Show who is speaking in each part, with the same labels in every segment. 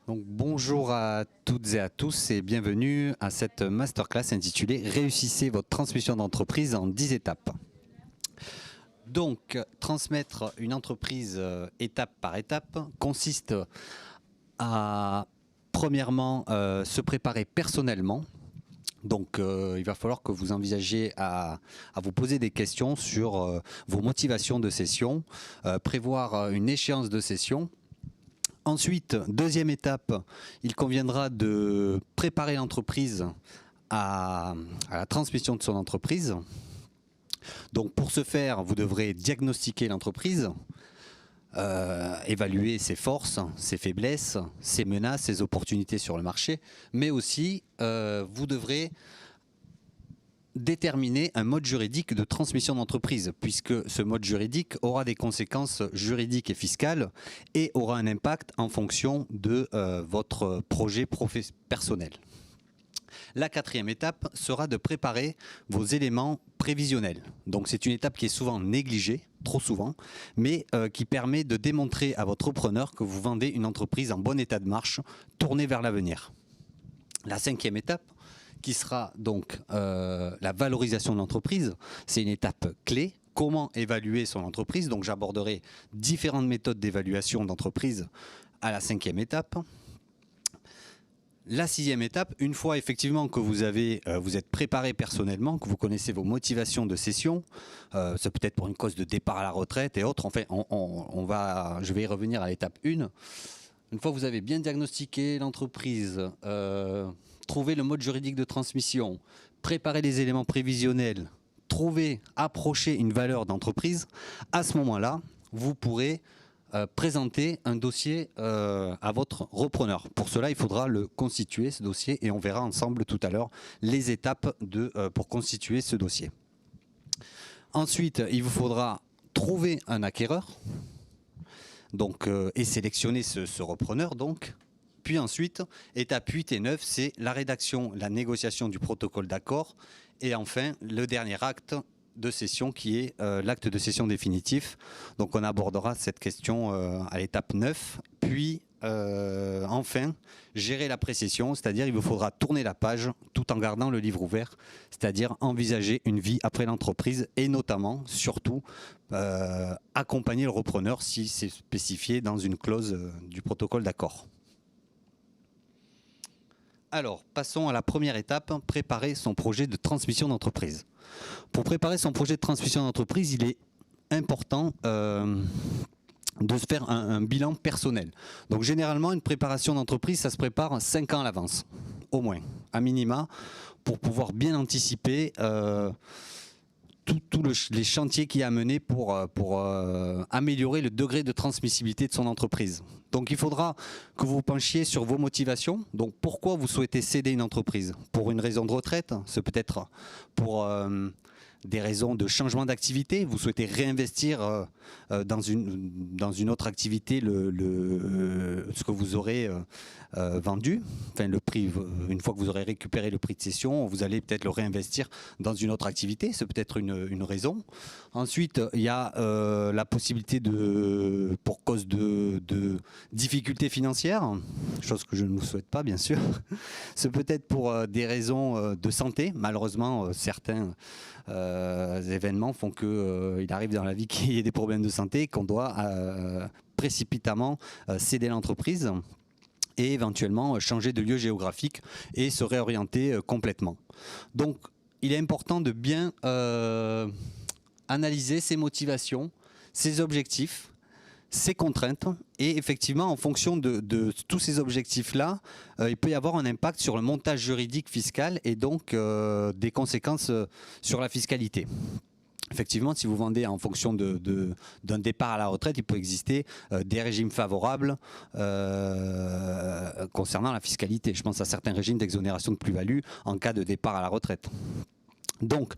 Speaker 1: Donc, bonjour à toutes et à tous et bienvenue à cette masterclass intitulée Réussissez votre transmission d'entreprise en 10 étapes. Donc, transmettre une entreprise étape par étape consiste à, premièrement, se préparer personnellement. Donc, il va falloir que vous envisagiez à vous poser des questions sur vos motivations de session, prévoir une échéance de session. Ensuite, deuxième étape, il conviendra de préparer l'entreprise à la transmission de son entreprise. Donc pour ce faire, vous devrez diagnostiquer l'entreprise, évaluer ses forces, ses faiblesses, ses menaces, ses opportunités sur le marché, mais aussi vous devrez déterminer un mode juridique de transmission d'entreprise, puisque ce mode juridique aura des conséquences juridiques et fiscales et aura un impact en fonction de votre projet personnel. La quatrième étape sera de préparer vos éléments prévisionnels. Donc c'est une étape qui est souvent négligée, trop souvent, mais qui permet de démontrer à votre repreneur que vous vendez une entreprise en bon état de marche, tournée vers l'avenir. La cinquième étape, qui sera donc la valorisation de l'entreprise, c'est une étape clé. Comment évaluer son entreprise? Donc j'aborderai différentes méthodes d'évaluation d'entreprise à la cinquième étape. La sixième étape, une fois effectivement que vous êtes préparé personnellement, que vous connaissez vos motivations de cession, c'est peut-être pour une cause de départ à la retraite et autres, enfin je vais y revenir à l'étape 1. Une fois que vous avez bien diagnostiqué l'entreprise, trouvé le mode juridique de transmission, préparé les éléments prévisionnels, approcher une valeur d'entreprise, à ce moment-là, vous pourrez présenter un dossier à votre repreneur. Pour cela, il faudra le constituer, ce dossier, et on verra ensemble tout à l'heure les étapes pour constituer ce dossier. Ensuite, il vous faudra trouver un acquéreur donc, et sélectionner ce repreneur. Donc. Puis ensuite, étapes 8 et 9, c'est la rédaction, la négociation du protocole d'accord. Et enfin, le dernier acte de cession qui est l'acte de cession définitif. Donc on abordera cette question à l'étape 9. Puis enfin, gérer la précession, c'est-à-dire il vous faudra tourner la page tout en gardant le livre ouvert, c'est-à-dire envisager une vie après l'entreprise et notamment, surtout, accompagner le repreneur si c'est spécifié dans une clause du protocole d'accord. Alors, passons à la première étape, préparer son projet de transmission d'entreprise. Pour préparer son projet de transmission d'entreprise, il est important de se faire un bilan personnel. Donc généralement, une préparation d'entreprise, ça se prépare 5 ans à l'avance, au moins, à minima, pour pouvoir bien anticiper tous les chantiers qu'il y a à mener pour améliorer le degré de transmissibilité de son entreprise. Donc il faudra que vous vous penchiez sur vos motivations. Donc pourquoi vous souhaitez céder une entreprise? Pour une raison de retraite? C'est peut-être pour des raisons de changement d'activité? Vous souhaitez réinvestir dans une autre activité ce que vous aurez vendu, enfin le prix, une fois que vous aurez récupéré le prix de cession, vous allez peut-être le réinvestir dans une autre activité, c'est peut-être une raison. Ensuite, il y a la possibilité pour cause de difficultés financières, chose que je ne vous souhaite pas bien sûr. C'est peut-être pour des raisons de santé, malheureusement certains événements font qu'il arrive dans la vie qu'il y ait des problèmes de santé, qu'on doit précipitamment céder l'entreprise et éventuellement changer de lieu géographique et se réorienter complètement. Donc il est important de bien analyser ses motivations, ses objectifs, ses contraintes et effectivement en fonction de tous ces objectifs-là, il peut y avoir un impact sur le montage juridique fiscal et donc des conséquences sur la fiscalité. Effectivement, si vous vendez en fonction d'un départ à la retraite, il peut exister des régimes favorables concernant la fiscalité. Je pense à certains régimes d'exonération de plus-value en cas de départ à la retraite. Donc,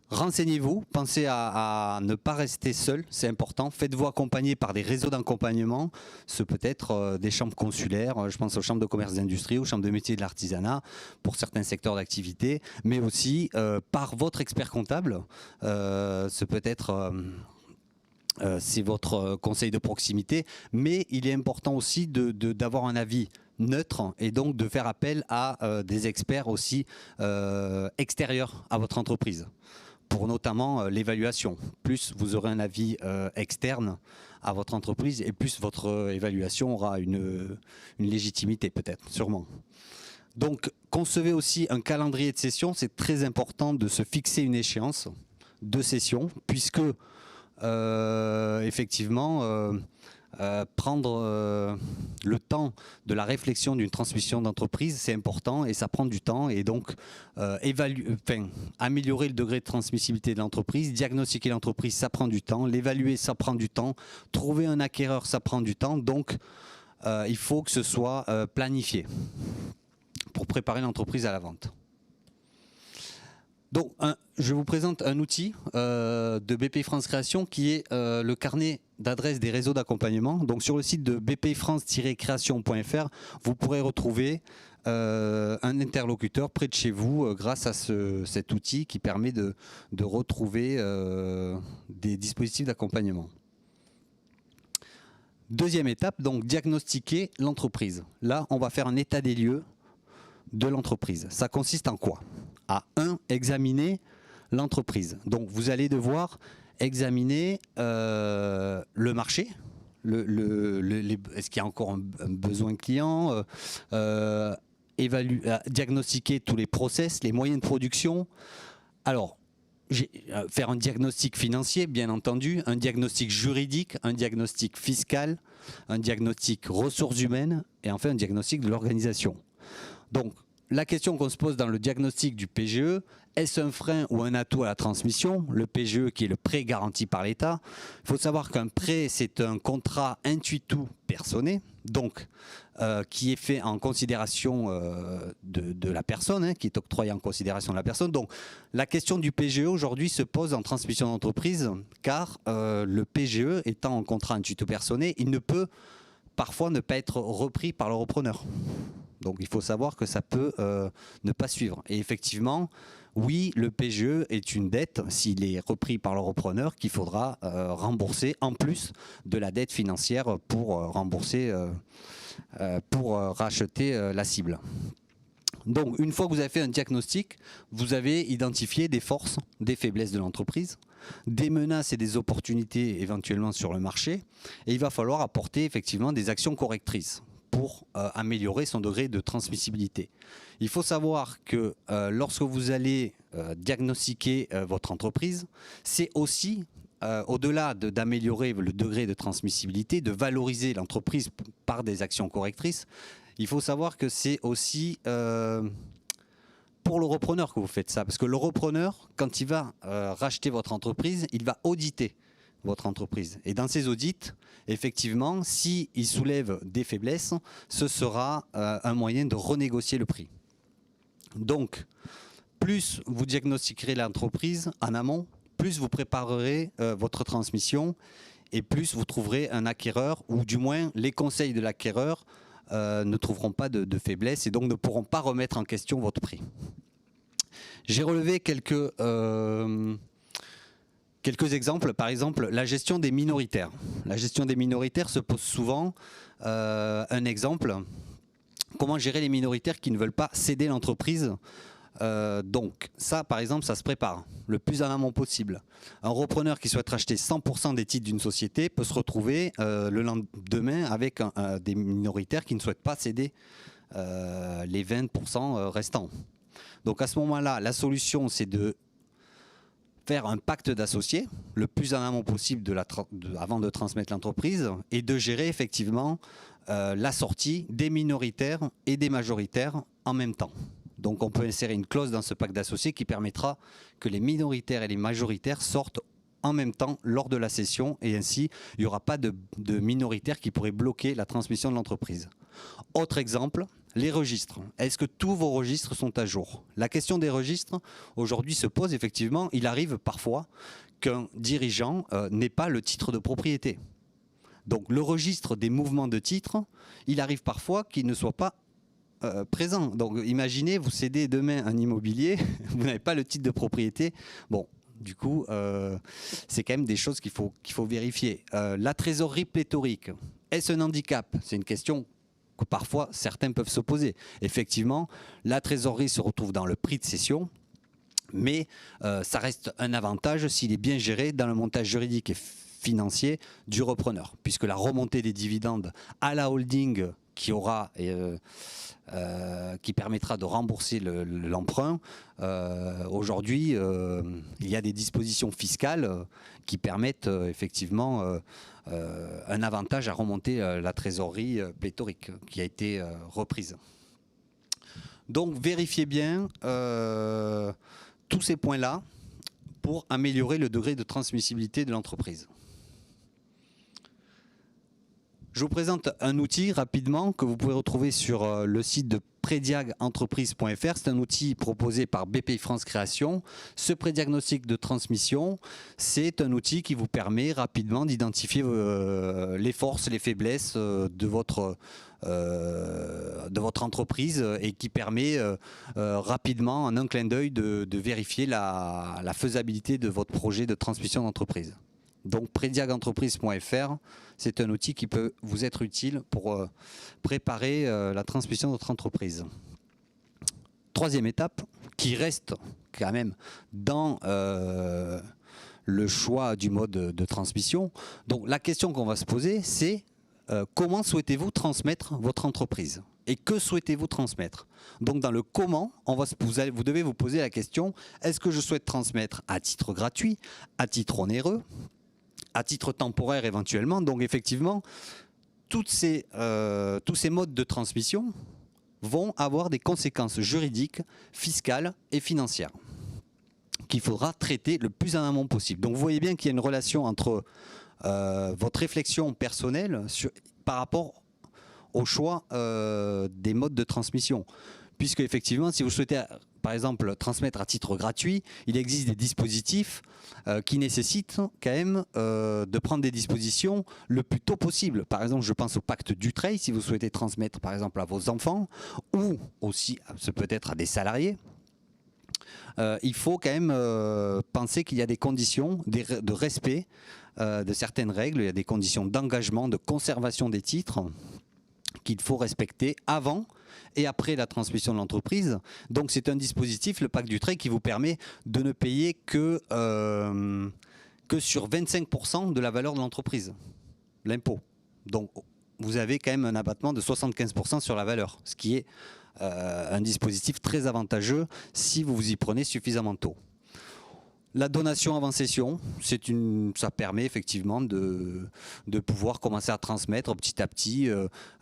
Speaker 1: renseignez-vous, pensez à ne pas rester seul, c'est important. Faites-vous accompagner par des réseaux d'accompagnement. Ce peut être des chambres consulaires, je pense aux chambres de commerce d'industrie, aux chambres de métiers et de l'artisanat pour certains secteurs d'activité, mais aussi par votre expert comptable. Ce peut être c'est votre conseil de proximité, mais il est important aussi d'avoir un avis neutre et donc de faire appel à des experts aussi extérieurs à votre entreprise pour notamment l'évaluation. Plus vous aurez un avis externe à votre entreprise et plus votre évaluation aura une légitimité peut-être, sûrement. Donc concevez aussi un calendrier de session, c'est très important de se fixer une échéance de session puisque effectivement, prendre le temps de la réflexion d'une transmission d'entreprise, c'est important et ça prend du temps. Et donc, améliorer le degré de transmissibilité de l'entreprise, diagnostiquer l'entreprise, ça prend du temps. L'évaluer, ça prend du temps. Trouver un acquéreur, ça prend du temps. Donc, il faut que ce soit planifié pour préparer l'entreprise à la vente. Donc, je vous présente un outil de BPI France Création qui est le carnet d'adresses des réseaux d'accompagnement. Donc, sur le site de bpifrance-création.fr, vous pourrez retrouver un interlocuteur près de chez vous grâce à cet outil qui permet de retrouver des dispositifs d'accompagnement. Deuxième étape, donc diagnostiquer l'entreprise. Là, on va faire un état des lieux de l'entreprise. Ça consiste en quoi? À 1, examiner l'entreprise. Donc vous allez devoir examiner le marché, est-ce qu'il y a encore un besoin client, diagnostiquer tous les process, les moyens de production. Alors, faire un diagnostic financier, bien entendu, un diagnostic juridique, un diagnostic fiscal, un diagnostic ressources humaines et enfin un diagnostic de l'organisation. Donc, la question qu'on se pose dans le diagnostic du PGE, est-ce un frein ou un atout à la transmission? Le PGE qui est le prêt garanti par l'État. Il faut savoir qu'un prêt, c'est un contrat intuitu personné, donc qui est fait en considération de la personne, hein, qui est octroyé en considération de la personne. Donc la question du PGE aujourd'hui se pose en transmission d'entreprise, car le PGE étant un contrat intuitu personné, il ne peut parfois ne pas être repris par le repreneur. Donc il faut savoir que ça peut ne pas suivre. Et effectivement, oui, le PGE est une dette, s'il est repris par le repreneur, qu'il faudra rembourser en plus de la dette financière pour rembourser, pour racheter la cible. Donc une fois que vous avez fait un diagnostic, vous avez identifié des forces, des faiblesses de l'entreprise, des menaces et des opportunités éventuellement sur le marché, et il va falloir apporter effectivement des actions correctrices pour améliorer son degré de transmissibilité. Il faut savoir que lorsque vous allez diagnostiquer votre entreprise, c'est aussi, au-delà d'améliorer le degré de transmissibilité, de valoriser l'entreprise par des actions correctrices, il faut savoir que c'est aussi pour le repreneur que vous faites ça. Parce que le repreneur, quand il va racheter votre entreprise, il va auditer votre entreprise. Et dans ces audits, effectivement, s'il soulève des faiblesses, ce sera un moyen de renégocier le prix. Donc, plus vous diagnostiquerez l'entreprise en amont, plus vous préparerez votre transmission et plus vous trouverez un acquéreur, ou du moins les conseils de l'acquéreur ne trouveront pas de faiblesse et donc ne pourront pas remettre en question votre prix. J'ai relevé quelques exemples. Par exemple, la gestion des minoritaires. La gestion des minoritaires se pose souvent. Un exemple, comment gérer les minoritaires qui ne veulent pas céder l'entreprise? Donc ça, par exemple, ça se prépare le plus en amont possible. Un repreneur qui souhaite racheter 100% des titres d'une société peut se retrouver le lendemain avec des minoritaires qui ne souhaitent pas céder les 20% restants. Donc à ce moment-là, la solution, c'est de faire un pacte d'associés le plus en amont possible avant de transmettre l'entreprise et de gérer effectivement la sortie des minoritaires et des majoritaires en même temps. Donc on peut insérer une clause dans ce pacte d'associés qui permettra que les minoritaires et les majoritaires sortent en même temps lors de la cession et ainsi il n'y aura pas de minoritaires qui pourraient bloquer la transmission de l'entreprise. Autre exemple, les registres. Est-ce que tous vos registres sont à jour? La question des registres aujourd'hui se pose effectivement. Il arrive parfois qu'un dirigeant n'ait pas le titre de propriété. Donc le registre des mouvements de titres, il arrive parfois qu'il ne soit pas présent. Donc imaginez, vous cédez demain un immobilier, vous n'avez pas le titre de propriété. Bon, Du coup, c'est quand même des choses qu'il faut vérifier. La trésorerie pléthorique, est-ce un handicap? C'est une question que parfois certains peuvent se poser. Effectivement, la trésorerie se retrouve dans le prix de cession, mais ça reste un avantage s'il est bien géré dans le montage juridique et financier du repreneur, puisque la remontée des dividendes à la holding qui aura qui permettra de rembourser l'emprunt. Aujourd'hui, il y a des dispositions fiscales qui permettent effectivement un avantage à remonter la trésorerie pléthorique qui a été reprise. Donc vérifiez bien tous ces points-là pour améliorer le degré de transmissibilité de l'entreprise. Je vous présente un outil rapidement que vous pouvez retrouver sur le site de prédiagentreprise.fr. C'est un outil proposé par BPI-France Création. Ce prédiagnostic de transmission, c'est un outil qui vous permet rapidement d'identifier les forces, les faiblesses de votre entreprise et qui permet rapidement, en un clin d'œil, de vérifier la faisabilité de votre projet de transmission d'entreprise. Donc prédiagentreprise.fr, c'est un outil qui peut vous être utile pour préparer la transmission de votre entreprise. Troisième étape, qui reste quand même dans le choix du mode de transmission. Donc la question qu'on va se poser, c'est comment souhaitez-vous transmettre votre entreprise? Et que souhaitez-vous transmettre? Donc dans le comment, vous devez vous poser la question, est-ce que je souhaite transmettre à titre gratuit, à titre onéreux, à titre temporaire éventuellement? Donc effectivement, tous ces modes de transmission vont avoir des conséquences juridiques, fiscales et financières qu'il faudra traiter le plus en amont possible. Donc vous voyez bien qu'il y a une relation entre votre réflexion personnelle par rapport au choix des modes de transmission. Puisque effectivement, si vous souhaitez par exemple transmettre à titre gratuit, il existe des dispositifs qui nécessitent quand même de prendre des dispositions le plus tôt possible. Par exemple, je pense au pacte Dutreil, si vous souhaitez transmettre par exemple à vos enfants ou aussi peut-être à des salariés. Il faut quand même penser qu'il y a des conditions de respect de certaines règles, il y a des conditions d'engagement, de conservation des titres qu'il faut respecter avant et après la transmission de l'entreprise. Donc c'est un dispositif, le pacte Dutreil, qui vous permet de ne payer que sur 25% de la valeur de l'entreprise, l'impôt. Donc vous avez quand même un abattement de 75% sur la valeur, ce qui est un dispositif très avantageux si vous vous y prenez suffisamment tôt. La donation avant cession, ça permet effectivement de pouvoir commencer à transmettre petit à petit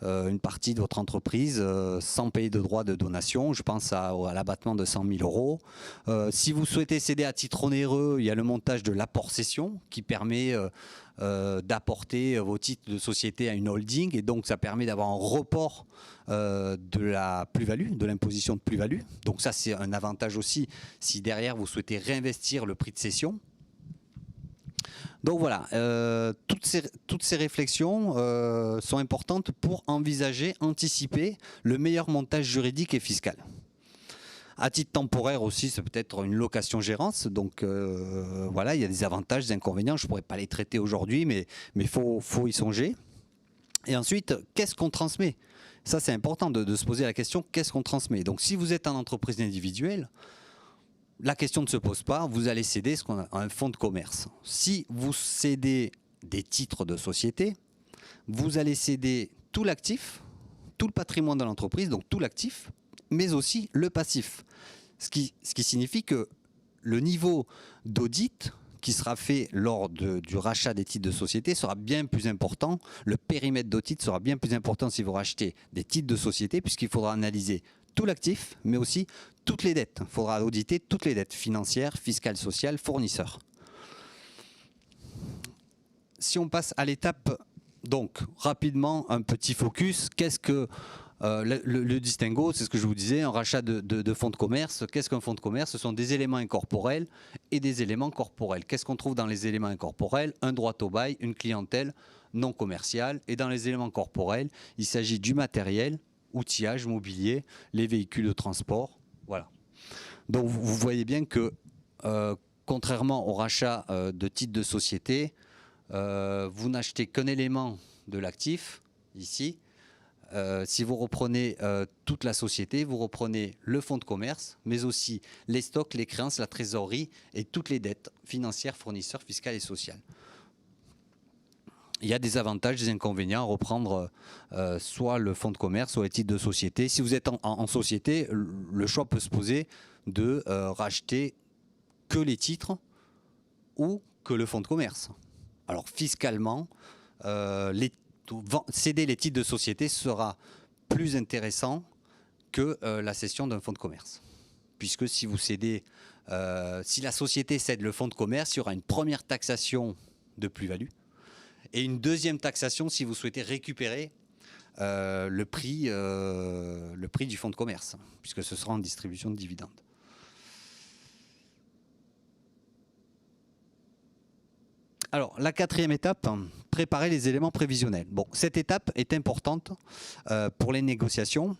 Speaker 1: une partie de votre entreprise sans payer de droits de donation. Je pense à l'abattement de 100 000 €. Si vous souhaitez céder à titre onéreux, il y a le montage de l'apport cession qui permet d'apporter vos titres de société à une holding, et donc ça permet d'avoir un report de la plus-value, de l'imposition de plus-value. Donc ça, c'est un avantage aussi si derrière vous souhaitez réinvestir le prix de cession. Donc voilà, toutes ces réflexions sont importantes pour envisager, anticiper le meilleur montage juridique et fiscal. À titre temporaire aussi, c'est peut-être une location-gérance. Donc voilà, il y a des avantages, des inconvénients. Je ne pourrais pas les traiter aujourd'hui, mais faut y songer. Et ensuite, qu'est-ce qu'on transmet? Ça, c'est important de se poser la question, qu'est-ce qu'on transmet? Donc si vous êtes en entreprise individuelle, la question ne se pose pas, vous allez céder ce qu'on a un fonds de commerce. Si vous cédez des titres de société, vous allez céder tout l'actif, tout le patrimoine de l'entreprise, donc tout l'actif, mais aussi le passif. Ce qui signifie que le niveau d'audit qui sera fait lors du rachat des titres de société sera bien plus important. Le périmètre d'audit sera bien plus important si vous rachetez des titres de société, puisqu'il faudra analyser tout l'actif, mais aussi toutes les dettes. Il faudra auditer toutes les dettes financières, fiscales, sociales, fournisseurs. Si on passe à l'étape, donc rapidement, un petit focus. Qu'est-ce que le distinguo, c'est ce que je vous disais, un rachat de fonds de commerce. Qu'est-ce qu'un fonds de commerce? Ce sont des éléments incorporels et des éléments corporels. Qu'est-ce qu'on trouve dans les éléments incorporels? Un droit au bail, une clientèle non commerciale. Et dans les éléments corporels, il s'agit du matériel, outillage, mobilier, les véhicules de transport. Voilà. Donc vous voyez bien que contrairement au rachat de titres de société, vous n'achetez qu'un élément de l'actif, ici. Si vous reprenez toute la société, vous reprenez le fonds de commerce, mais aussi les stocks, les créances, la trésorerie et toutes les dettes financières, fournisseurs, fiscales et sociales. Il y a des avantages, des inconvénients à reprendre soit le fonds de commerce, soit les titres de société. Si vous êtes en société, le choix peut se poser de racheter que les titres ou que le fonds de commerce. Alors fiscalement, céder les titres de société sera plus intéressant que la cession d'un fonds de commerce. Puisque si vous cédez, si la société cède le fonds de commerce, il y aura une première taxation de plus-value et une deuxième taxation si vous souhaitez récupérer le prix du fonds de commerce, puisque ce sera en distribution de dividendes. Alors, la quatrième étape, préparer les éléments prévisionnels. Bon, cette étape est importante pour les négociations,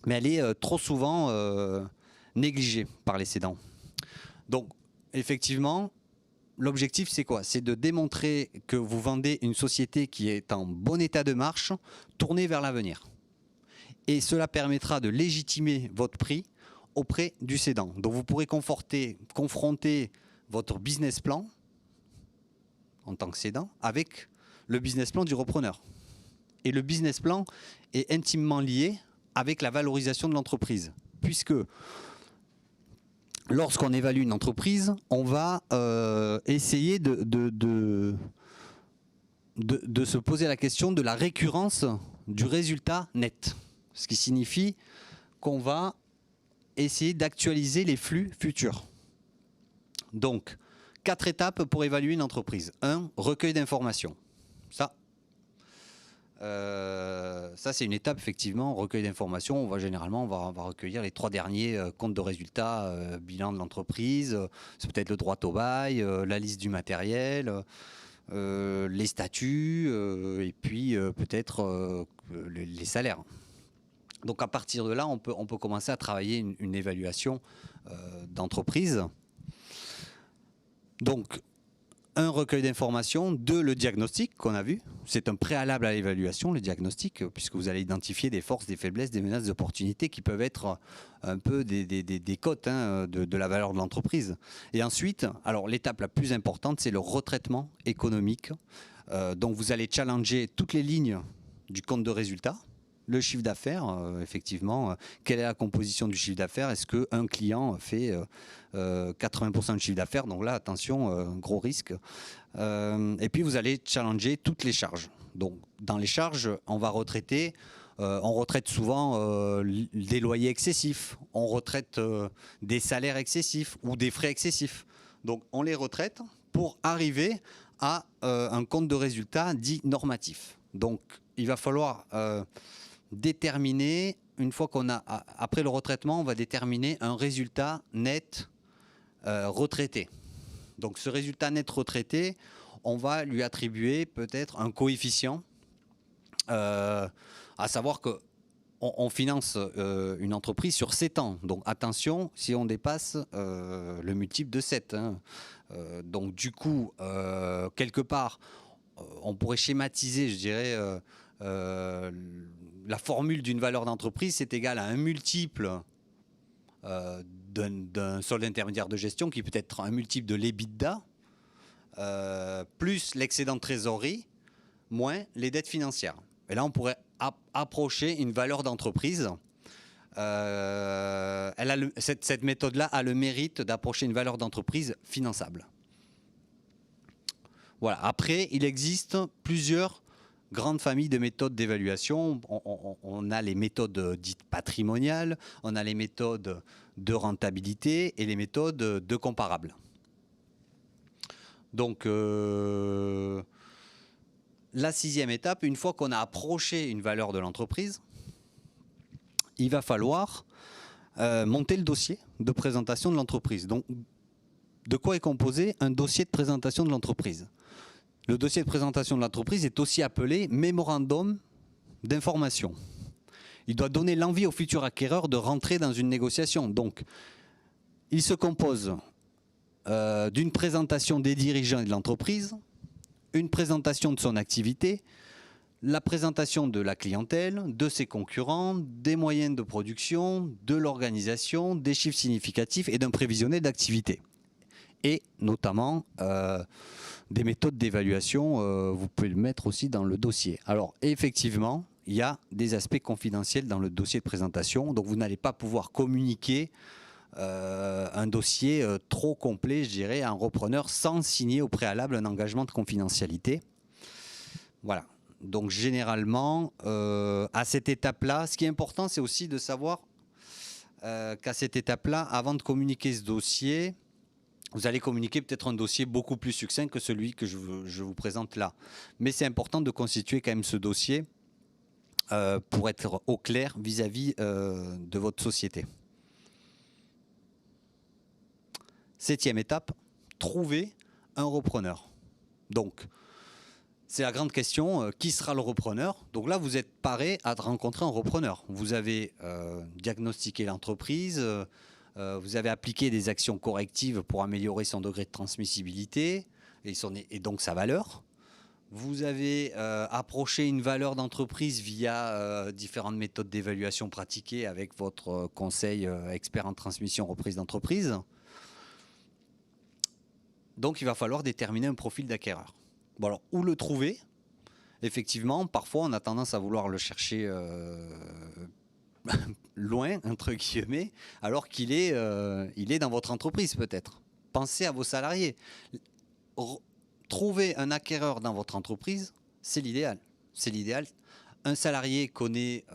Speaker 1: mais elle est trop souvent négligée par les cédants. Donc, effectivement, l'objectif, c'est quoi? C'est de démontrer que vous vendez une société qui est en bon état de marche, tournée vers l'avenir. Et cela permettra de légitimer votre prix auprès du cédant. Donc, vous pourrez confronter votre business plan en tant que cédant avec le business plan du repreneur. Et le business plan est intimement lié avec la valorisation de l'entreprise, puisque lorsqu'on évalue une entreprise, on va essayer de se poser la question de la récurrence du résultat net, ce qui signifie qu'on va essayer d'actualiser les flux futurs. Donc, 4 étapes pour évaluer une entreprise. 1, recueil d'informations. Ça c'est une étape, effectivement, recueil d'informations. Généralement, on va recueillir les 3 derniers comptes de résultats, bilan de l'entreprise, c'est peut-être le droit au bail, la liste du matériel, les statuts, et puis peut-être les salaires. Donc à partir de là, on peut commencer à travailler une évaluation d'entreprise. Donc, 1, recueil d'informations. 2, le diagnostic qu'on a vu. C'est un préalable à l'évaluation, le diagnostic, puisque vous allez identifier des forces, des faiblesses, des menaces, des opportunités qui peuvent être un peu des cotes de la valeur de l'entreprise. Et ensuite, alors l'étape la plus importante, c'est le retraitement économique. Donc, vous allez challenger toutes les lignes du compte de résultat. Le chiffre d'affaires, effectivement, quelle est la composition du chiffre d'affaires? Est-ce qu'un client fait 80% du chiffre d'affaires? Donc là, attention, gros risque. Et puis, vous allez challenger toutes les charges. Donc, dans les charges, on va retraiter. On retraite souvent des loyers excessifs. On retraite des salaires excessifs ou des frais excessifs. Donc, on les retraite pour arriver à un compte de résultat dit normatif. Donc, il va falloir déterminer, une fois qu'on a, après le retraitement, on va déterminer un résultat net retraité. Donc ce résultat net retraité, on va lui attribuer peut-être un coefficient, à savoir que on finance une entreprise sur 7 ans. Donc attention, si on dépasse le multiple de 7. Donc du coup, quelque part, on pourrait schématiser, je dirais, la formule d'une valeur d'entreprise, c'est égal à un multiple d'un solde intermédiaire de gestion qui peut être un multiple de l'EBITDA plus l'excédent de trésorerie moins les dettes financières. Et là, on pourrait approcher une valeur d'entreprise. Cette méthode-là a le mérite d'approcher une valeur d'entreprise finançable. Voilà. Après, il existe plusieurs grandes familles de méthodes d'évaluation. On a les méthodes dites patrimoniales, on a les méthodes de rentabilité et les méthodes de comparables. Donc, la 6e étape, une fois qu'on a approché une valeur de l'entreprise, il va falloir monter le dossier de présentation de l'entreprise. Donc, de quoi est composé un dossier de présentation de l'entreprise? Le dossier de présentation de l'entreprise est aussi appelé mémorandum d'information. Il doit donner l'envie au futur acquéreur de rentrer dans une négociation. Donc, il se compose d'une présentation des dirigeants et de l'entreprise, une présentation de son activité, la présentation de la clientèle, de ses concurrents, des moyens de production, de l'organisation, des chiffres significatifs et d'un prévisionnel d'activité. Et notamment des méthodes d'évaluation, vous pouvez le mettre aussi dans le dossier. Alors effectivement, il y a des aspects confidentiels dans le dossier de présentation, donc vous n'allez pas pouvoir communiquer un dossier trop complet, je dirais, à un repreneur sans signer au préalable un engagement de confidentialité. Voilà. Donc généralement, à cette étape-là, ce qui est important, c'est aussi de savoir qu'à cette étape-là, avant de communiquer ce dossier, vous allez communiquer peut-être un dossier beaucoup plus succinct que celui que je vous présente là. Mais c'est important de constituer quand même ce dossier pour être au clair vis-à-vis de votre société. 7e étape, trouver un repreneur. Donc, c'est la grande question, qui sera le repreneur? Donc là, vous êtes paré à rencontrer un repreneur. Vous avez diagnostiqué l'entreprise, vous avez appliqué des actions correctives pour améliorer son degré de transmissibilité et donc sa valeur. Vous avez approché une valeur d'entreprise via différentes méthodes d'évaluation pratiquées avec votre conseil expert en transmission reprise d'entreprise. Donc il va falloir déterminer un profil d'acquéreur. Bon alors, où le trouver? Effectivement, parfois on a tendance à vouloir le chercher loin, entre guillemets, alors qu'il est, il est dans votre entreprise peut-être. Pensez à vos salariés. Trouver un acquéreur dans votre entreprise, c'est l'idéal. C'est l'idéal. Un salarié connaît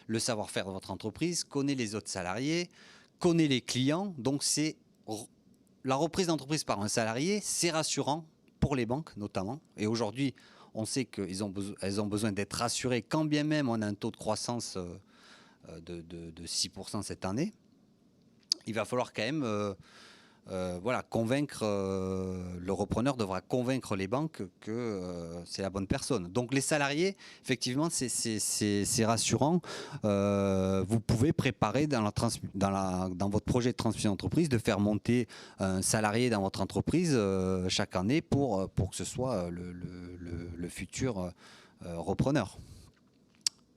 Speaker 1: le savoir-faire de votre entreprise, connaît les autres salariés, connaît les clients. Donc c'est la reprise d'entreprise par un salarié, c'est rassurant pour les banques notamment. Et aujourd'hui, on sait qu'elles ont besoin d'être rassurées quand bien même on a un taux de croissance de 6% cette année. Il va falloir quand même voilà, convaincre, le repreneur devra convaincre les banques que c'est la bonne personne. Donc les salariés, effectivement, c'est rassurant. Vous pouvez préparer dans votre projet de transmission d'entreprise de faire monter un salarié dans votre entreprise chaque année pour que ce soit le futur repreneur.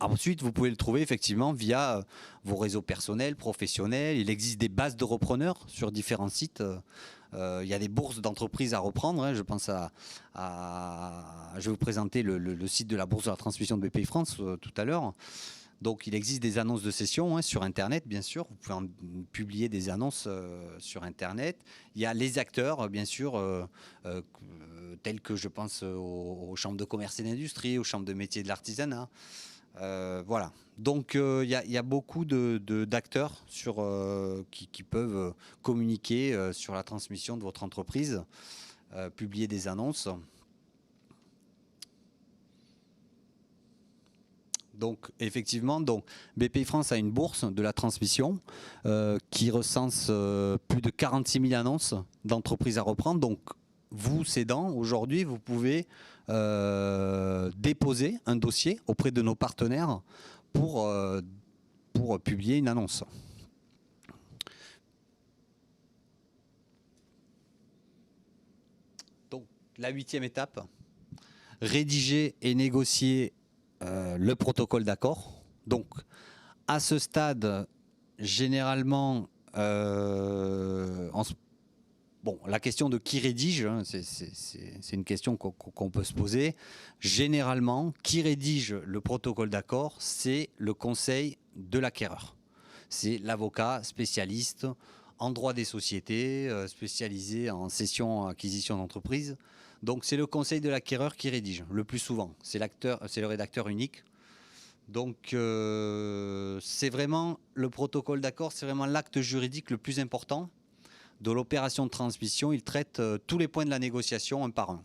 Speaker 1: Ensuite, vous pouvez le trouver effectivement via vos réseaux personnels, professionnels. Il existe des bases de repreneurs sur différents sites. Il y a des bourses d'entreprises à reprendre. Hein. Je pense je vais vous présenter le site de la bourse de la transmission de BPI-France tout à l'heure. Donc, il existe des annonces de cession sur Internet, bien sûr. Vous pouvez publier des annonces sur Internet. Il y a les acteurs, bien sûr, tels que je pense aux chambres de commerce et d'industrie, aux chambres de métiers et de l'artisanat. Voilà. Donc il y a beaucoup d'acteurs qui peuvent communiquer sur la transmission de votre entreprise, publier des annonces. Donc effectivement, BPI France a une bourse de la transmission qui recense plus de 46 000 annonces d'entreprises à reprendre. Donc vous, cédant, aujourd'hui, vous pouvez déposer un dossier auprès de nos partenaires pour publier une annonce. Donc, la 8e étape, rédiger et négocier le protocole d'accord. Donc, à ce stade, généralement, bon, la question de qui rédige, hein, c'est une question qu'on peut se poser. Généralement, qui rédige le protocole d'accord, c'est le conseil de l'acquéreur. C'est l'avocat spécialiste en droit des sociétés, spécialisé en cession-acquisition d'entreprise. Donc c'est le conseil de l'acquéreur qui rédige, le plus souvent. C'est le rédacteur unique. Donc c'est vraiment le protocole d'accord, c'est vraiment l'acte juridique le plus important de l'opération de transmission. Il traite tous les points de la négociation un par un.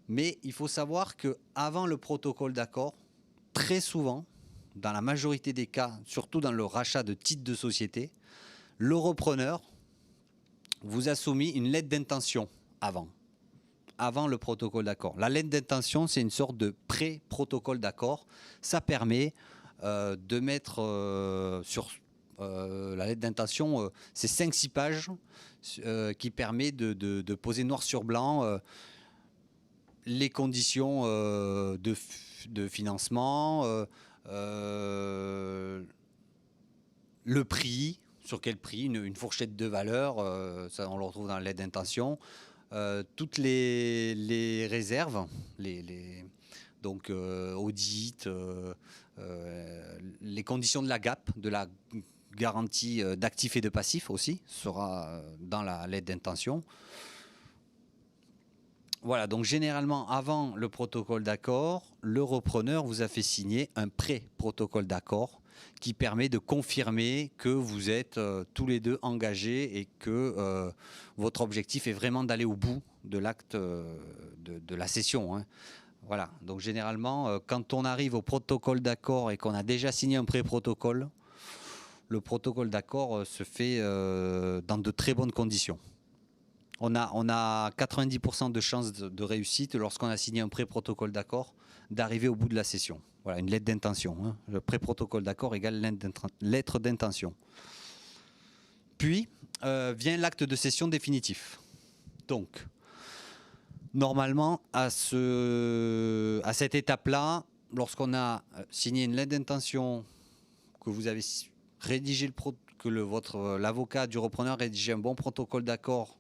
Speaker 1: Mais il faut savoir qu'avant le protocole d'accord, très souvent, dans la majorité des cas, surtout dans le rachat de titres de société, le repreneur vous a soumis une lettre d'intention avant le protocole d'accord. La lettre d'intention, c'est une sorte de pré-protocole d'accord. Ça permet de mettre la lettre d'intention, c'est 5-6 pages qui permet de poser noir sur blanc les conditions de financement, le prix, sur quel prix, une fourchette de valeur, ça on le retrouve dans la lettre d'intention, toutes les réserves, donc audit, les conditions de la GAP, de la garantie d'actifs et de passifs aussi, sera dans la lettre d'intention. Voilà, donc généralement, avant le protocole d'accord, le repreneur vous a fait signer un pré-protocole d'accord qui permet de confirmer que vous êtes tous les deux engagés et que votre objectif est vraiment d'aller au bout de l'acte de la cession, hein. Voilà, donc généralement, quand on arrive au protocole d'accord et qu'on a déjà signé un pré-protocole, le protocole d'accord se fait dans de très bonnes conditions. On a 90% de chances de réussite lorsqu'on a signé un pré-protocole d'accord d'arriver au bout de la session. Voilà, une lettre d'intention, hein. Le pré-protocole d'accord égale lettre d'intention. Puis vient l'acte de cession définitif. Donc, normalement, à cette étape-là, lorsqu'on a signé une lettre d'intention, que vous avez rédigé l'avocat du repreneur rédigé un bon protocole d'accord,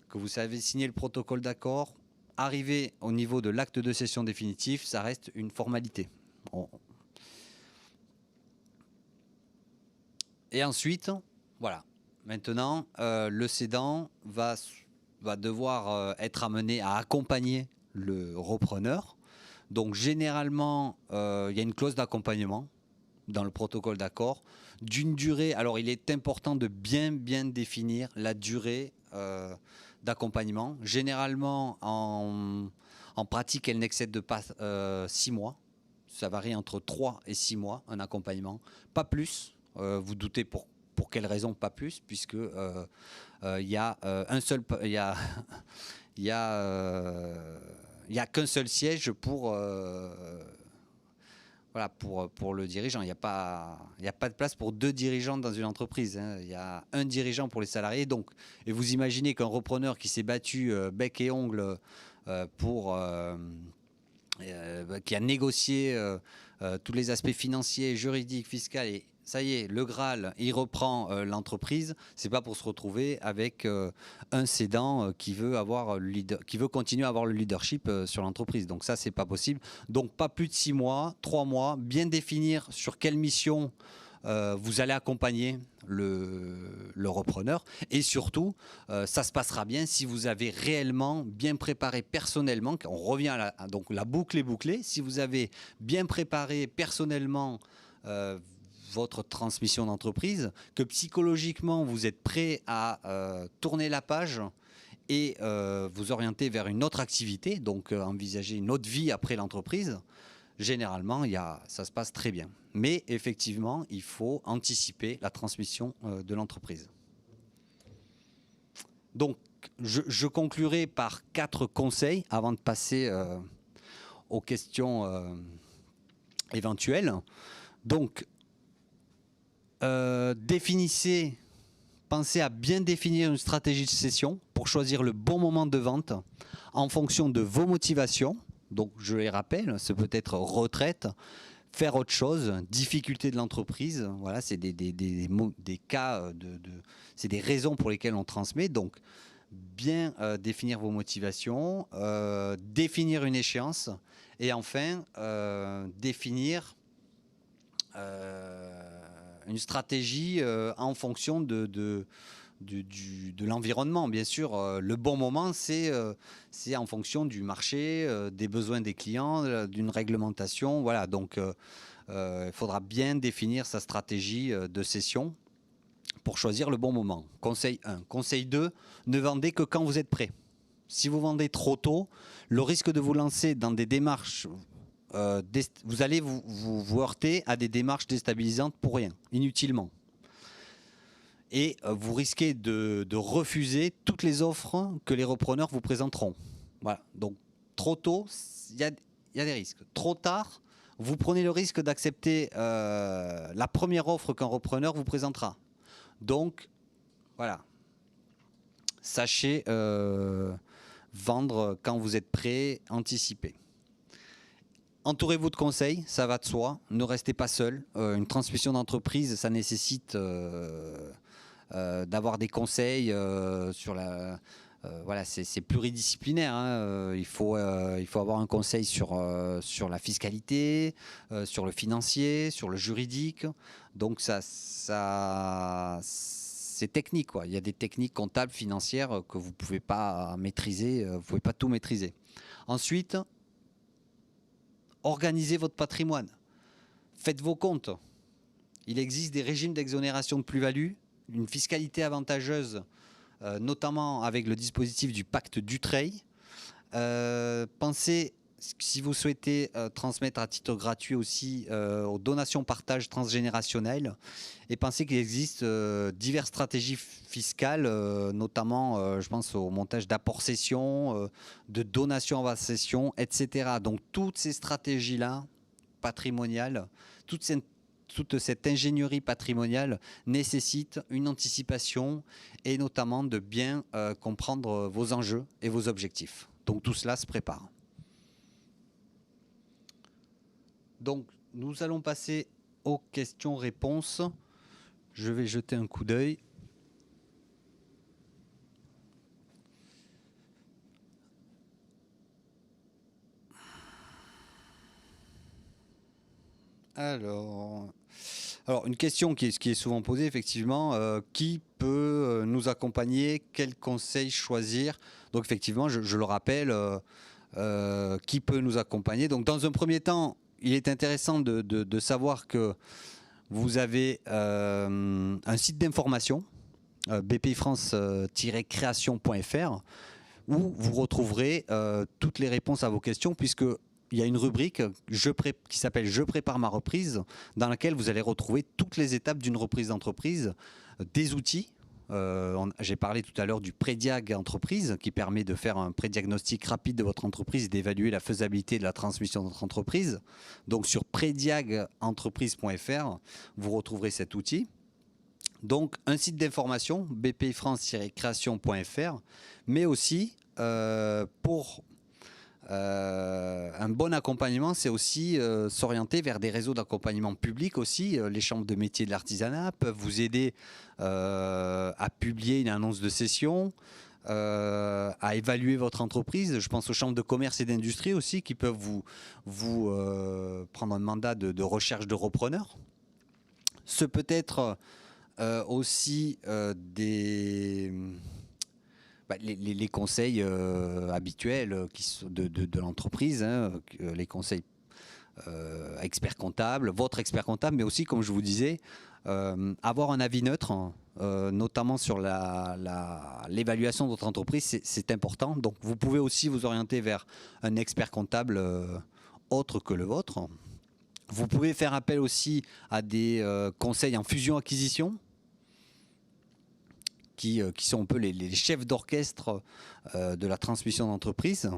Speaker 1: que vous savez signer le protocole d'accord, arriver au niveau de l'acte de cession définitif, ça reste une formalité. Et ensuite, voilà. Maintenant, le cédant va devoir être amené à accompagner le repreneur. Donc généralement, il y a une clause d'accompagnement dans le protocole d'accord d'une durée. Alors il est important de bien définir la durée d'accompagnement. Généralement, en pratique, elle n'excède pas 6 mois. Ça varie entre 3 et 6 mois, un accompagnement. Pas plus. Vous doutez pour quelle raison pas plus, puisque il y a qu'un seul siège pour voilà, pour le dirigeant. Il n'y a pas de place pour 2 dirigeants dans une entreprise, hein. Il y a un dirigeant pour les salariés. Donc, et vous imaginez qu'un repreneur qui s'est battu bec et ongle qui a négocié tous les aspects financiers, juridiques, fiscaux, et ça y est, le Graal, il reprend l'entreprise. C'est pas pour se retrouver avec un cédant qui veut continuer à avoir le leadership sur l'entreprise. Donc ça, c'est pas possible. Donc pas plus de 6 mois, 3 mois. Bien définir sur quelle mission vous allez accompagner le repreneur. Et surtout, ça se passera bien si vous avez réellement bien préparé personnellement. On revient donc la boucle est bouclée. Si vous avez bien préparé personnellement votre transmission d'entreprise, que psychologiquement vous êtes prêt à tourner la page et vous orienter vers une autre activité, donc envisager une autre vie après l'entreprise, généralement ça se passe très bien. Mais effectivement, il faut anticiper la transmission de l'entreprise. Donc, je conclurai par 4 conseils avant de passer aux questions éventuelles. Donc, pensez à bien définir une stratégie de cession pour choisir le bon moment de vente en fonction de vos motivations. Donc, je les rappelle, c'est peut-être retraite, faire autre chose, difficulté de l'entreprise. Voilà, c'est des cas, c'est des raisons pour lesquelles on transmet. Donc, bien définir vos motivations, définir une échéance et enfin, définir une stratégie en fonction de l'environnement. Bien sûr, le bon moment, c'est en fonction du marché, des besoins des clients, d'une réglementation. Voilà, donc il faudra bien définir sa stratégie de cession pour choisir le bon moment. Conseil 1. Conseil 2, ne vendez que quand vous êtes prêt. Si vous vendez trop tôt, le risque de vous lancer dans des démarches... vous allez vous heurter à des démarches déstabilisantes pour rien, inutilement. Et vous risquez de refuser toutes les offres que les repreneurs vous présenteront. Voilà. Donc, trop tôt, il y a des risques. Trop tard, vous prenez le risque d'accepter la première offre qu'un repreneur vous présentera. Donc, voilà. Sachez vendre quand vous êtes prêt, anticiper. Entourez-vous de conseils, ça va de soi. Ne restez pas seul. Une transmission d'entreprise, ça nécessite d'avoir des conseils sur la... voilà, c'est pluridisciplinaire. Hein. Il faut avoir un conseil sur la fiscalité, sur le financier, sur le juridique. Donc c'est technique, quoi. Il y a des techniques comptables, financières que vous ne pouvez pas maîtriser, vous ne pouvez pas tout maîtriser. Ensuite, organisez votre patrimoine. Faites vos comptes. Il existe des régimes d'exonération de plus-value, une fiscalité avantageuse, notamment avec le dispositif du pacte Dutreil. Pensez, si vous souhaitez transmettre à titre gratuit aussi aux donations partage transgénérationnelles, et pensez qu'il existe diverses stratégies fiscales, notamment je pense au montage d'apport-cession, de donations en cession, etc. Donc toutes ces stratégies-là, patrimoniales, toute cette ingénierie patrimoniale nécessite une anticipation et notamment de bien comprendre vos enjeux et vos objectifs. Donc tout cela se prépare. Donc nous allons passer aux questions-réponses. Je vais jeter un coup d'œil. Alors, une question qui est souvent posée, effectivement, qui peut nous accompagner? Quel conseil choisir? Donc, effectivement, je le rappelle, qui peut nous accompagner? Donc, dans un premier temps, il est intéressant de savoir que vous avez un site d'information, bpifrance-création.fr, où vous retrouverez toutes les réponses à vos questions, puisque il y a une rubrique qui s'appelle « Je prépare ma reprise » dans laquelle vous allez retrouver toutes les étapes d'une reprise d'entreprise, des outils. J'ai parlé tout à l'heure du prédiag entreprise qui permet de faire un prédiagnostic rapide de votre entreprise et d'évaluer la faisabilité de la transmission de votre entreprise. Donc sur prédiagentreprise.fr, vous retrouverez cet outil. Donc un site d'information, bpifrance-création.fr, mais aussi pour un bon accompagnement, c'est aussi s'orienter vers des réseaux d'accompagnement public aussi. Les chambres de métiers de l'artisanat peuvent vous aider à publier une annonce de cession, à évaluer votre entreprise. Je pense aux chambres de commerce et d'industrie aussi qui peuvent vous prendre un mandat de recherche de repreneurs. Ce peut être aussi les conseils habituels de l'entreprise, hein, les conseils expert comptable, votre expert comptable, mais aussi, comme je vous disais, avoir un avis neutre, notamment sur l'évaluation de votre entreprise, c'est important. Donc vous pouvez aussi vous orienter vers un expert comptable autre que le vôtre. Vous pouvez faire appel aussi à des conseils en fusion-acquisition, qui sont un peu les chefs d'orchestre de la transmission d'entreprise.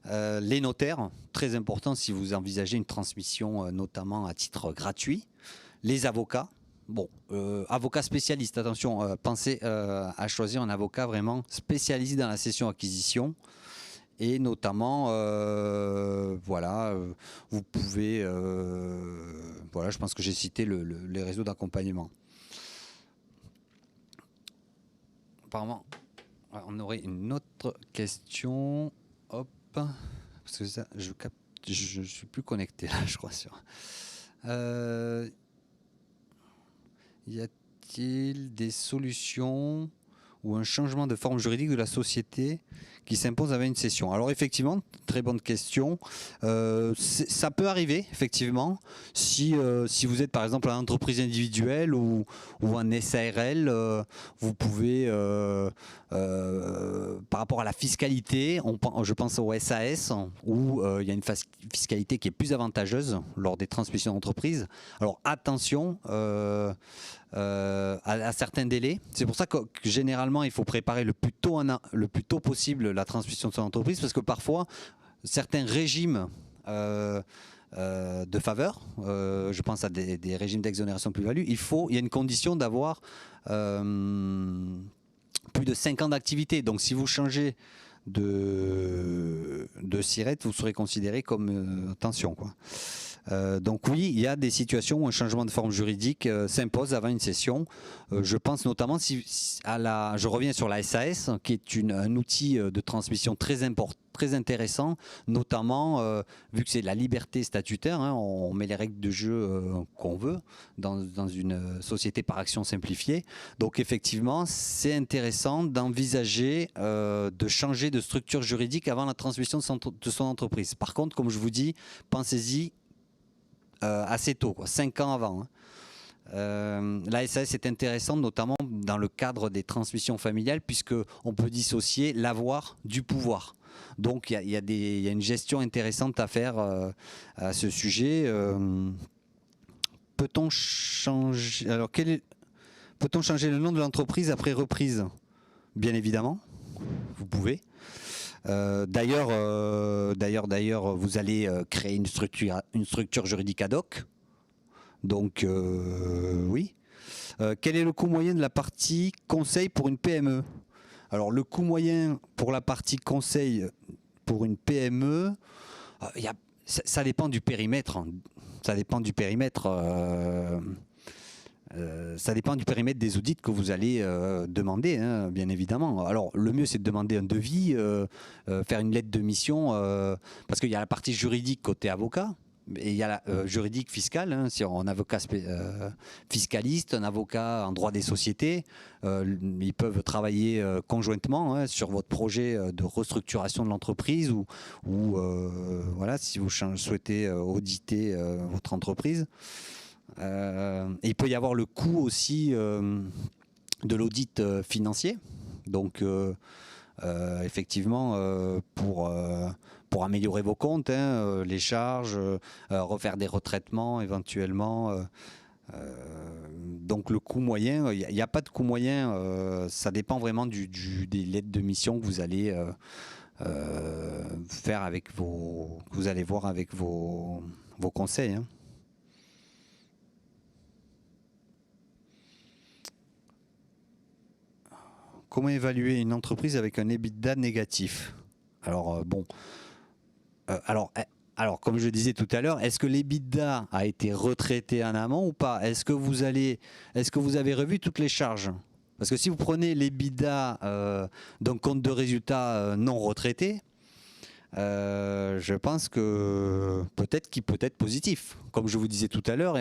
Speaker 1: Les notaires, très important si vous envisagez une transmission notamment à titre gratuit. Les avocats, avocats spécialistes, attention, pensez à choisir un avocat vraiment spécialisé dans la cession-acquisition. Et notamment, vous pouvez, je pense que j'ai cité les réseaux d'accompagnement. Apparemment, on aurait une autre question. Hop, parce que ça, je suis plus connecté là, je crois. Y a-t-il des solutions ou un changement de forme juridique de la société qui s'impose avec une cession? Alors effectivement, très bonne question. Ça peut arriver, effectivement, si vous êtes par exemple une entreprise individuelle ou un SARL, vous pouvez, par rapport à la fiscalité, je pense au SAS, où il y a une fiscalité qui est plus avantageuse lors des transmissions d'entreprise. Alors attention à certains délais. C'est pour ça que généralement, il faut préparer le plus tôt possible la transmission de son entreprise, parce que parfois, certains régimes de faveur. Je pense à des régimes d'exonération de plus-value. Il y a une condition d'avoir plus de 5 ans d'activité. Donc si vous changez de SIRET, vous serez considéré comme tension, quoi. Donc oui, il y a des situations où un changement de forme juridique s'impose avant une cession. Je pense notamment je reviens sur la SAS, qui est un outil de transmission très important, très intéressant, notamment vu que c'est la liberté statutaire, hein, on met les règles de jeu qu'on veut dans une société par action simplifiée. Donc effectivement, c'est intéressant d'envisager de changer de structure juridique avant la transmission de son entreprise. Par contre, comme je vous dis, pensez-y assez tôt, 5 ans avant. Hein. La SAS est intéressante notamment dans le cadre des transmissions familiales puisqu'on peut dissocier l'avoir du pouvoir. Donc il y a une gestion intéressante à faire à ce sujet. Peut-on changer, peut-on changer le nom de l'entreprise après reprise? Bien évidemment, vous pouvez. D'ailleurs, vous allez créer une structure juridique ad hoc. Donc, oui. Quel est le coût moyen de la partie conseil pour une PME? Alors, le coût moyen pour la partie conseil pour une PME, ça dépend du périmètre. Hein. Ça dépend du périmètre. Ça dépend du périmètre des audits que vous allez demander, hein, bien évidemment. Alors, le mieux, c'est de demander un devis, faire une lettre de mission, parce qu'il y a la partie juridique côté avocat, et il y a la juridique fiscale, hein, si on avocat fiscaliste, un avocat en droit des sociétés, ils peuvent travailler conjointement hein, sur votre projet de restructuration de l'entreprise ou voilà, si vous souhaitez auditer votre entreprise. Il peut y avoir le coût aussi de l'audit financier. Donc, effectivement, pour améliorer vos comptes, hein, les charges, refaire des retraitements éventuellement. Donc, le coût moyen, il n'y a pas de coût moyen. Ça dépend vraiment des lettres de mission que vous allez faire avec que vous allez voir avec vos conseils. Hein. Comment évaluer une entreprise avec un EBITDA négatif? Alors, bon. Alors, comme je disais tout à l'heure, est-ce que l'EBITDA a été retraité en amont ou pas? Est-ce que vous avez revu toutes les charges? Parce que si vous prenez l'EBITDA d'un compte de résultat non retraité, je pense que peut-être qu'il peut être positif. Comme je vous disais tout à l'heure,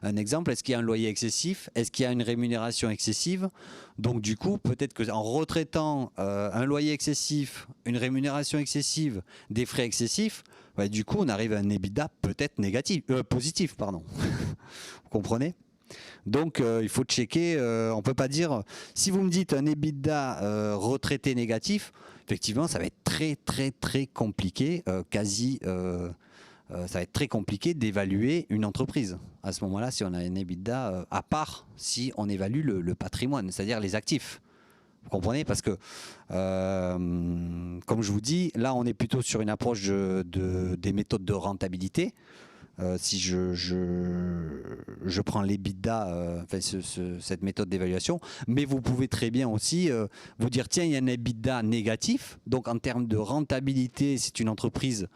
Speaker 1: un exemple, est-ce qu'il y a un loyer excessif? Est-ce qu'il y a une rémunération excessive? Donc du coup, peut-être qu'en retraitant un loyer excessif, une rémunération excessive, des frais excessifs, bah, du coup, on arrive à un EBITDA peut-être positif. Pardon. Vous comprenez? Donc il faut checker, on ne peut pas dire, si vous me dites un EBITDA retraité négatif, effectivement ça va être très compliqué, ça va être très compliqué d'évaluer une entreprise. À ce moment-là, si on a un EBITDA, à part si on évalue le patrimoine, c'est-à-dire les actifs. Vous comprenez? Parce que, comme je vous dis, là on est plutôt sur une approche des méthodes de rentabilité. Si je prends l'EBITDA, cette méthode d'évaluation, mais vous pouvez très bien aussi vous dire tiens, il y a un EBITDA négatif, donc en termes de rentabilité, c'est une entreprise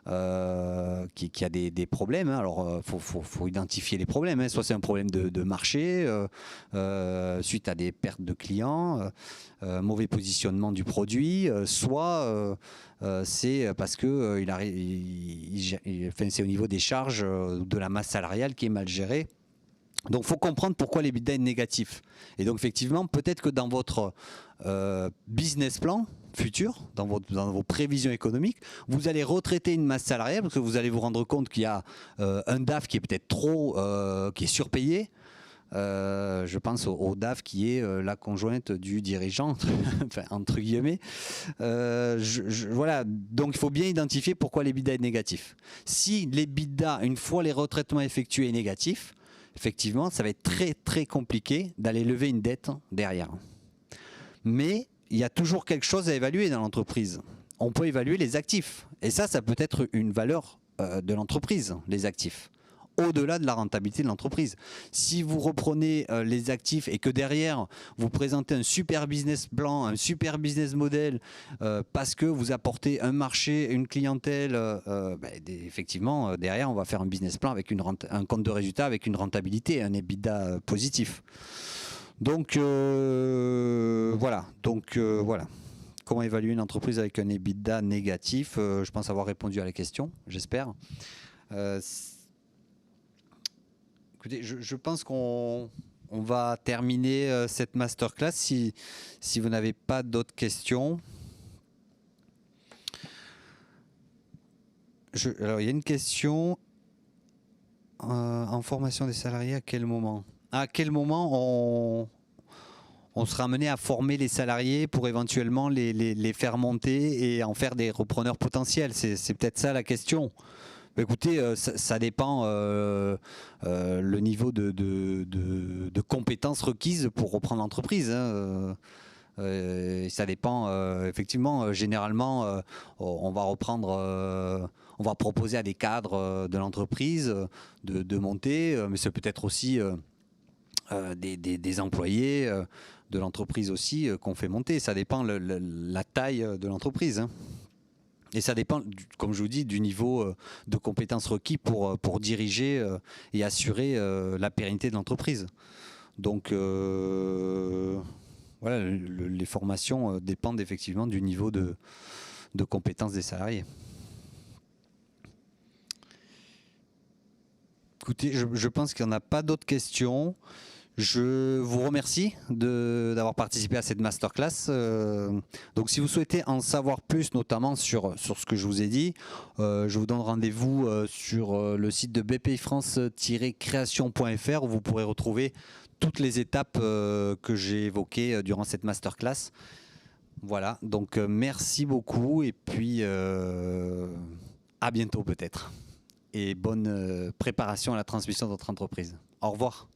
Speaker 1: qui a des problèmes. Hein. Alors, faut identifier les problèmes. Hein. Soit c'est un problème de marché, suite à des pertes de clients, mauvais positionnement du produit, soit c'est parce que c'est au niveau des charges de la masse salariale qui est mal gérée. Donc, il faut comprendre pourquoi l'EBITDA est négatif. Et donc, effectivement, peut-être que dans votre business plan futur, dans vos prévisions économiques, vous allez retraiter une masse salariale parce que vous allez vous rendre compte qu'il y a un DAF qui est peut-être qui est surpayé. Je pense au DAF qui est la conjointe du dirigeant, enfin, entre guillemets. Voilà, donc il faut bien identifier pourquoi l'EBITDA est négatif. Si l'EBITDA, une fois les retraitements effectués, est négatif, effectivement, ça va être très compliqué d'aller lever une dette derrière. Mais il y a toujours quelque chose à évaluer dans l'entreprise. On peut évaluer les actifs. Et ça peut être une valeur de l'entreprise, les actifs, au-delà de la rentabilité de l'entreprise. Si vous reprenez les actifs et que derrière, vous présentez un super business plan, un super business model, parce que vous apportez un marché, une clientèle, effectivement, derrière, on va faire un business plan avec un compte de résultat avec une rentabilité, un EBITDA positif. Donc, voilà. Voilà. Comment évaluer une entreprise avec un EBITDA négatif? Je pense avoir répondu à la question, j'espère. Écoutez, je pense qu'on va terminer cette masterclass si vous n'avez pas d'autres questions. Alors, il y a une question. En formation des salariés, à quel moment? À quel moment on sera amené à former les salariés pour éventuellement les faire monter et en faire des repreneurs potentiels? C'est peut-être ça la question. Écoutez, ça dépend le niveau de compétences requises pour reprendre l'entreprise. Hein. Ça dépend, effectivement, généralement, on va reprendre, on va proposer à des cadres de l'entreprise de monter, mais c'est peut-être aussi des employés de l'entreprise aussi qu'on fait monter. Ça dépend la taille de l'entreprise. Hein. Et ça dépend, comme je vous dis, du niveau de compétences requis pour diriger et assurer la pérennité de l'entreprise. Donc, voilà, les formations dépendent effectivement du niveau de compétences des salariés. Écoutez, je pense qu'il n'y en a pas d'autres questions. Je vous remercie d'avoir participé à cette masterclass. Donc si vous souhaitez en savoir plus, notamment sur ce que je vous ai dit, je vous donne rendez-vous sur le site de bpifrance-création.fr où vous pourrez retrouver toutes les étapes que j'ai évoquées durant cette masterclass. Voilà, donc merci beaucoup et puis à bientôt peut-être. Et bonne préparation à la transmission de votre entreprise. Au revoir.